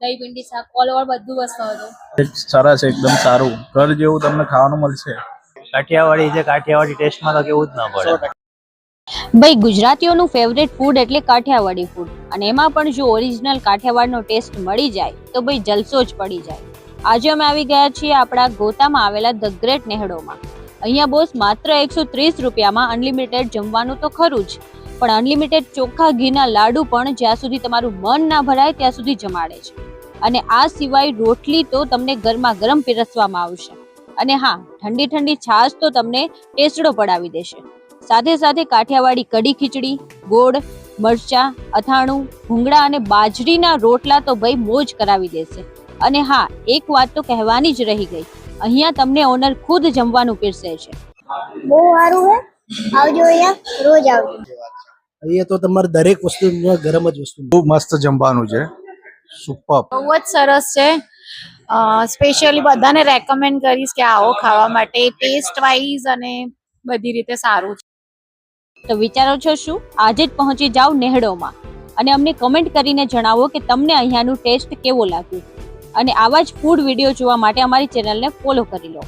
દહીં ભીંડી શાક all over બધું વસ્તુ હતું. સરસ, એકદમ સારું, ઘર જેવું તમને ખાવાનું મળશે. કાઠિયાવાડી છે, કાઠિયાવાડી ટેસ્ટમાં તો કેવું જ ના પડે. ભાઈ ગુજરાતીઓનું ફેવરેટ ફૂડ એટલે કાઠિયાવાડી ફૂડ, અને એમાં પણ જો ઓરિજિનલ કાઠિયાવાડનો ટેસ્ટ મળી જાય તો ભાઈ જલસો જ પડી જાય. આજે અમે આવી ગયા છીએ આપણા ગોતામાં આવેલા ધ ગ્રેટ નેહડોમાં. અહીંયા બોસ માત્ર 130 રૂપિયામાં અનલિમિટેડ જમવાનું તો ખરું જ, પણ અનલિમિટેડ ચોખ્ખા ઘીના લાડુ પણ જ્યાં સુધી તમારું મન ના ભરાય ત્યાં સુધી જમાડે છે. અને આ સિવાય રોટલી તો તમને ગરમા ગરમ પીરસવામાં આવશે, અને હા, ઠંડી ઠંડી છાશ તો તમને ટેસ્ટડો પડાવી દેશે. સાથે સાથે કાઠિયાવાડી કઢી ખીચડી, ગોળ, મરચા, અથાણું, ભૂંગળા અને બાજરીના રોટલા તો ભાઈ મોજ કરાવી દેશે. અને હા, એક વાત તો કહેવાની જ રહી ગઈ, અહીંયા તમને ઓનર ખુદ જમવાનું પીરસે છે. બહુ સારું હે, આવજો અહીંયા, રોજ આવજો. અહીંયા તો તમારે દરેક વસ્તુ ગરમ જ વસ્તુ. બહુ મસ્ત જમવાનું છે, સુપર. બહુ જ સરસ છે. સ્પેશિયલી બધાને રેકમેન્ડ કરીશ કે આવો ખાવા માટે. ટેસ્ટ વાઇઝ અને બધી રીતે સારું છે. તો વિચારો છો શું? આજે જ પહોંચી જાઓ નેહડોમાં અને અમને કમેન્ટ કરીને જણાવો કે તમને અહીંયાનું ટેસ્ટ કેવો લાગ્યું. અને આવા જ ફૂડ વિડીયો જોવા માટે અમારી ચેનલને ફોલો કરી લો.